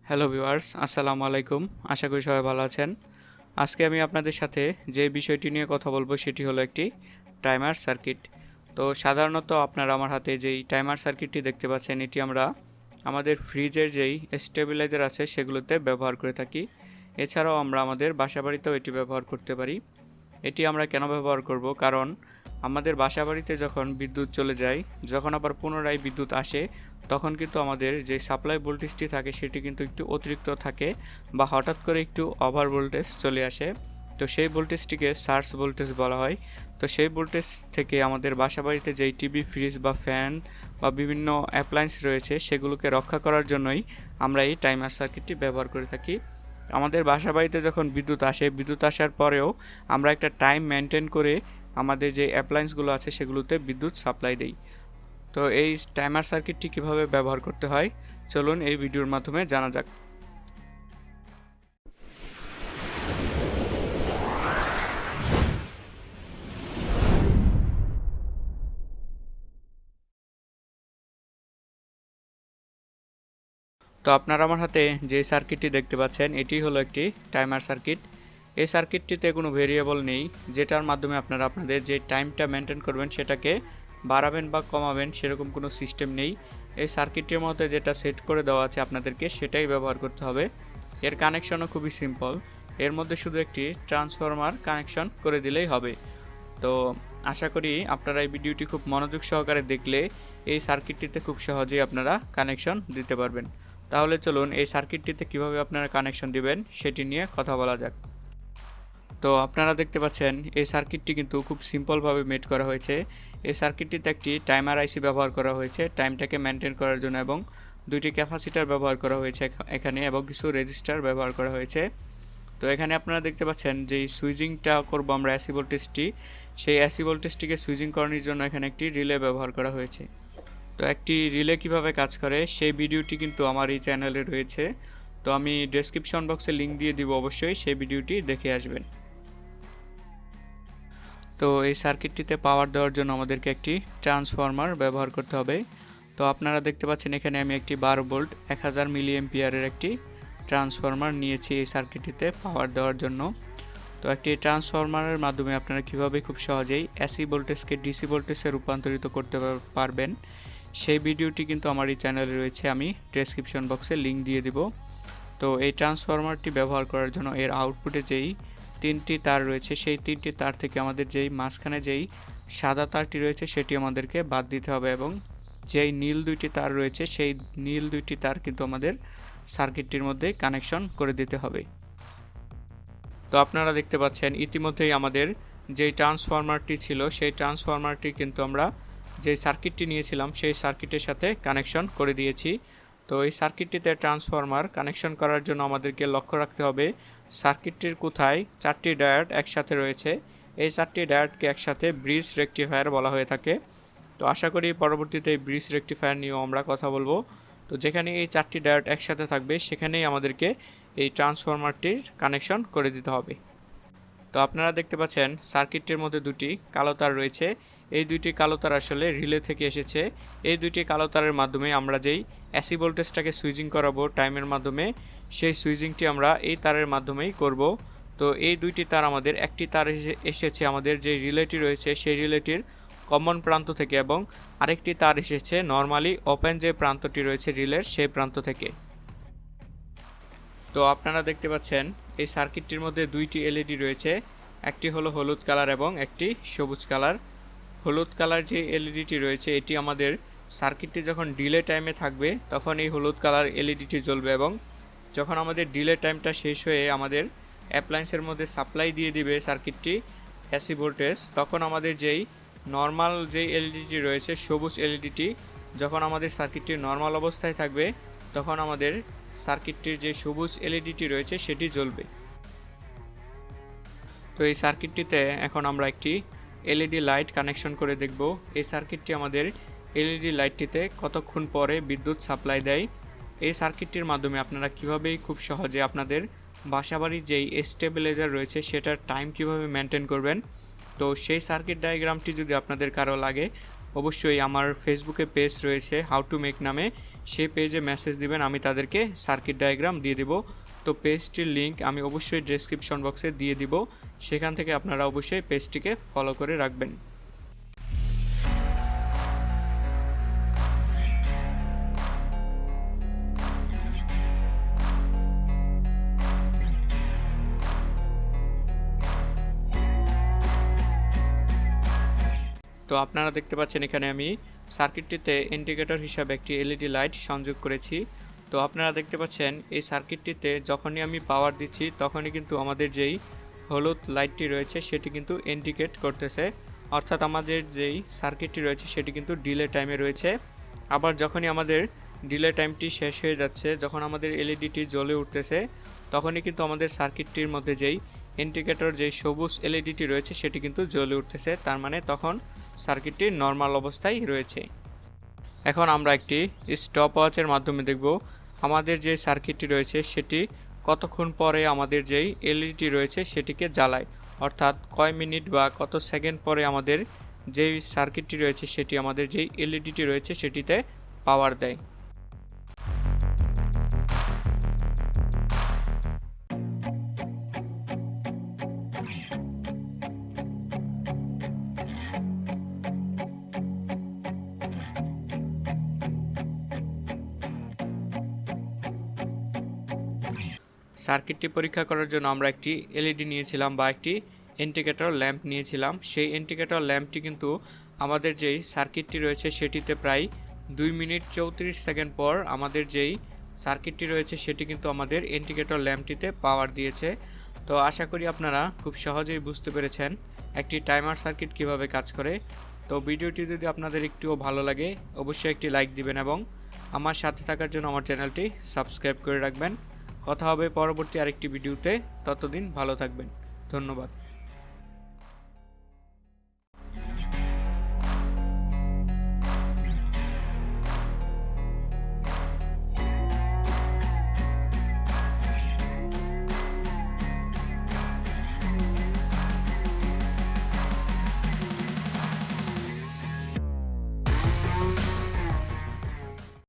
Hello viewers, আসসালামু আলাইকুম। আশা করি সবাই ভালো আছেন। আজকে আমি আপনাদের সাথে যে বিষয়টি নিয়ে কথা বলবো সেটি হলো একটি টাইমার সার্কিট। তো সাধারণত আপনারা আমার হাতে যেই টাইমার সার্কিটটি দেখতে পাচ্ছেন, এটি আমরা আমাদের ফ্রিজের যেই স্টেবিলাইজার আছে সেগুলোতে ব্যবহার করে থাকি। এছাড়াও আমরা আমাদের বাসাবাড়িতেও এটি ব্যবহার করতে পারি। এটি আমরা কেন ব্যবহার করব? কারণ আমাদের বাসাবাড়িতে যখন বিদ্যুৎ চলে যায়, যখন আবার পুনরায় বিদ্যুৎ আসে, তখন কিন্তু আমাদের যে সাপ্লাই ভোল্টেজটি থাকে সেটি কিন্তু একটু অতিরিক্ত থাকে বা হঠাৎ করে একটু ওভার ভোল্টেজ চলে আসে। তো সেই ভোল্টেজটিকে সার্জ ভোল্টেজ বলা হয়। তো সেই ভোল্টেজ থেকে আমাদের বাসাবাড়িতে যেই টিভি, ফ্রিজ বা ফ্যান বা বিভিন্ন অ্যাপ্লায়েন্স রয়েছে সেগুলোকে রক্ষা করার জন্যই আমরা এই টাইমার সার্কিটটি ব্যবহার করে থাকি। আমাদের বাসাবাড়িতে যখন বিদ্যুৎ আসে, বিদ্যুৎ আসার পরেও আমরা একটা টাইম মেনটেন করে আমাদের যে অ্যাপ্লায়েন্সগুলো আছে সেগুলোতে বিদ্যুৎ সাপ্লাই দেই। তো এই টাইমার সার্কিটটি কিভাবে ব্যবহার করতে হয়, চলুন এই ভিডিওর মাধ্যমে জানা যাক। তো আপনারা আমার হাতে যে সার্কিটটি দেখতে পাচ্ছেন এটি হলো একটি টাইমার সার্কিট। এই সার্কিটটিতে কোনো ভেরিয়েবল নেই, যেটার মাধ্যমে আপনারা আপনাদের যে টাইমটা মেনটেন করবেন সেটাকে বাড়াবেন বা কমাবেন সেরকম কোনো সিস্টেম নেই। এই সার্কিটটির মধ্যে যেটা সেট করে দেওয়া আছে আপনাদেরকে সেটাই ব্যবহার করতে হবে। এর কানেকশনও খুবই সিম্পল। এর মধ্যে শুধু একটি ট্রান্সফরমার কানেকশন করে দিলেই হবে। তো আশা করি আপনারা এই ভিডিওটি খুব মনোযোগ সহকারে দেখলে এই সার্কিটটিতে খুব সহজেই আপনারা কানেকশন দিতে পারবেন। তাহলে চলুন এই সার্কিটটিতে কিভাবে আপনারা কানেকশন দিবেন সেটি নিয়ে কথা বলা যাক। তো আপনারা দেখতে পাচ্ছেন এই সার্কিটটি কিন্তু খুব সিম্পলভাবে মেড করা হয়েছে। এই সার্কিটটিতে একটি টাইমার আইসি ব্যবহার করা হয়েছে টাইমটাকে মেনটেন করার জন্য, এবং দুইটি ক্যাপাসিটার ব্যবহার করা হয়েছে এখানে, এবং কিছু রেজিস্টার ব্যবহার করা হয়েছে। তো এখানে আপনারা দেখতে পাচ্ছেন যে সুইচিংটা করব আমরা এসি ভোল্টেজটি, সেই এসি ভোল্টেজটিকে সুইচিং করানোর জন্য এখানে একটি রিলে ব্যবহার করা হয়েছে। তো একটি রিলে কিভাবে কাজ করে সেই ভিডিওটি কিন্তু আমার এই চ্যানেলে রয়েছে। তো আমি ডেসক্রিপশন বক্সে লিংক দিয়ে দিব, অবশ্যই সেই ভিডিওটি দেখে আসবেন। তো এই সার্কিটটিতে পাওয়ার দেওয়ার জন্য আমাদেরকে একটি ট্রান্সফরমার ব্যবহার করতে হবে। তো আপনারা দেখতে পাচ্ছেন এখানে আমি একটি 12 ভোল্ট 1000 মিলি এম্পিয়ারের একটি ট্রান্সফরমার নিয়েছি এই সার্কিটটিতে পাওয়ার দেওয়ার জন্য। তো একটি ট্রান্সফরমারের মাধ্যমে আপনারা কীভাবে খুব সহজেই এসি ভোল্টেজকে ডিসি ভোল্টেজে রূপান্তরিত করতে পারবেন সেই ভিডিওটি কিন্তু আমার এই চ্যানেলে রয়েছে, আমি ডেসক্রিপশন বক্সে লিংক দিয়ে দিব। তো এই ট্রান্সফরমারটি ব্যবহার করার জন্য এর আউটপুটে যেই 3টি তার রয়েছে সেই 3টি তার থেকে আমাদের যেই মাঝখানে যেই সাদা তারটি রয়েছে সেটি আমাদেরকে বাদ দিতে হবে, এবং যেই নীল 2টি তার রয়েছে সেই নীল 2টি তার কিন্তু আমাদের সার্কিটটির মধ্যে কানেকশন করে দিতে হবে। তো আপনারা দেখতে পাচ্ছেন ইতিমধ্যেই আমাদের যেই ট্রান্সফরমারটি ছিল সেই ট্রান্সফরমারটি কিন্তু আমরা যে সার্কিটটি নিয়েছিলাম সেই সার্কিটের সাথে কানেকশন করে দিয়েছি। তো এই সার্কিটটিতে ট্রান্সফরমার কানেকশন করার জন্য আমাদেরকে লক্ষ্য রাখতে হবে সার্কিটটির কোথায় 4টি ডায়োড একসাথে রয়েছে। এই 4টি ডায়োডকে একসাথে ব্রিজ রেকটিফায়ার বলা হয়ে থাকে। তো আশা করি পরবর্তীতে এই ব্রিজ রেকটিফায়ার নিয়েও আমরা কথা বলবো। তো যেখানে এই 4টি ডায়োড একসাথে থাকবে সেখানেই আমাদেরকে এই ট্রান্সফরমারটির কানেকশন করে দিতে হবে। তো আপনারা দেখতে পাচ্ছেন সার্কিটটির মধ্যে দুটি কালো তার রয়েছে। এই দুইটি কালো তার আসলে রিলে থেকে এসেছে। এই দুইটি কালো তারের মাধ্যমে আমরা যেই এসি ভোল্টেজটাকে সুইচিং করাবো টাইমের মাধ্যমে, সেই সুইচিংটি আমরা এই তারের মাধ্যমেই করব। তো এই দুইটি তার আমাদের একটি তার এসেছে আমাদের যে রিলেটি রয়েছে সেই রিলেটির কমন প্রান্ত থেকে, এবং আরেকটি তার এসেছে নর্মালি ওপেন যে প্রান্তটি রয়েছে রিলের সেই প্রান্ত থেকে। তো আপনারা দেখতে পাচ্ছেন এই সার্কিটটির মধ্যে দুইটি এলইডি রয়েছে, একটি হলো হলুদ কালার এবং একটি সবুজ কালার। হলুদ কালার যে এলইডিটি রয়েছে এটি আমাদের সার্কিটটি যখন ডিলে টাইমে থাকবে তখন এই হলুদ কালার এলইডিটি জ্বলবে, এবং যখন আমাদের ডিলে টাইমটা শেষ হয়ে আমাদের অ্যাপ্লায়েন্সের মধ্যে সাপ্লাই দিয়ে দিবে সার্কিটটি এসি ভোল্টেজ, তখন আমাদের যেই নর্মাল যেই এলইডিটি রয়েছে সবুজ এলইডিটি, যখন আমাদের সার্কিটটি নর্মাল অবস্থায় থাকবে তখন আমাদের সার্কিটটির যে সবুজ এলইডিটি রয়েছে সেটি জ্বলবে। তো এই সার্কিটটিতে এখন আমরা একটি এলইডি লাইট কানেকশন করে দেখব এই সার্কিটটি আমাদের এলইডি লাইটটিতে কতক্ষণ পরে বিদ্যুৎ সাপ্লাই দেয়। এই সার্কিটটির মাধ্যমে আপনারা কীভাবেই খুব সহজে আপনাদের বাসাবাড়ির যেই স্টেবিলাইজার রয়েছে সেটার টাইম কিভাবে মেনটেন করবেন। তো সেই সার্কিট ডায়াগ্রামটি যদি আপনাদের কারো লাগে অবশ্যই আমার ফেসবুকে পেজ রয়েছে হাউ টু মেক নামে, সেই পেজে মেসেজ দিবেন, আমি তাদেরকে সার্কিট ডায়াগ্রাম দিয়ে দেব। তো পেজটির লিঙ্ক আমি অবশ্যই ডেসক্রিপশন বক্সে দিয়ে দিব, সেখান থেকে আপনারা অবশ্যই পেজটিকে ফলো করে রাখবেন। তো আপনারা দেখতে পাচ্ছেন এখানে আমি সার্কিটটিতে ইন্ডিকেটর হিসাবে একটি এলইডি লাইট সংযোগ করেছি। তো আপনারা দেখতে পাচ্ছেন এই সার্কিটটিতে যখনই আমি পাওয়ার দিচ্ছি তখনই কিন্তু আমাদের যেই হলুদ লাইটটি রয়েছে সেটি কিন্তু ইন্ডিকেট করতেছে, অর্থাৎ আমাদের যেই সার্কিটটি রয়েছে সেটি কিন্তু ডিলে টাইমে রয়েছে। আবার যখনই আমাদের ডিলে টাইমটি শেষ হয়ে যাচ্ছে, যখন আমাদের এলইডিটি জ্বলে উঠতেছে, তখনই কিন্তু আমাদের সার্কিটটির মধ্যে যেই ইন্ডিকেটর যেই সবুজ এলইডিটি রয়েছে সেটি কিন্তু জ্বলে উঠতেছে, তার মানে তখন সার্কিটটি নর্মাল অবস্থায় রয়েছে। এখন আমরা একটি স্টপ ওয়াচের মাধ্যমে দেখব আমাদের যে সার্কিটটি রয়েছে সেটি কতক্ষণ পরে আমাদের যেই এলইডিটি রয়েছে সেটিকে জ্বালায়, অর্থাৎ কয় মিনিট বা কত সেকেন্ড পরে আমাদের যেই সার্কিটটি রয়েছে সেটি আমাদের যেই এলইডিটি রয়েছে সেটিতে পাওয়ার দেয়। সার্কিটটি পরীক্ষা করার জন্য আমরা একটি এলইডি নিয়েছিলাম বা একটি ইন্ডিকেটর ল্যাম্প নিয়েছিলাম। সেই ইন্ডিকেটর ল্যাম্পটি কিন্তু আমাদের যেই সার্কিটটি রয়েছে সেটিতে প্রায় 2 মিনিট 34 সেকেন্ড পর আমাদের যেই সার্কিটটি রয়েছে সেটি কিন্তু আমাদের ইন্ডিকেটর ল্যাম্পটিতে পাওয়ার দিয়েছে। তো আশা করি আপনারা খুব সহজেই বুঝতে পেরেছেন একটি টাইমার সার্কিট কিভাবে কাজ করে। তো ভিডিওটি যদি আপনাদের একটুও ভালো লাগে অবশ্যই একটি লাইক দিবেন এবং আমার সাথে থাকার জন্য আমার চ্যানেলটি সাবস্ক্রাইব করে রাখবেন। কথা হবে পরবর্তী আরেকটি ভিডিওতে, ততদিন ভালো থাকবেন। ধন্যবাদ।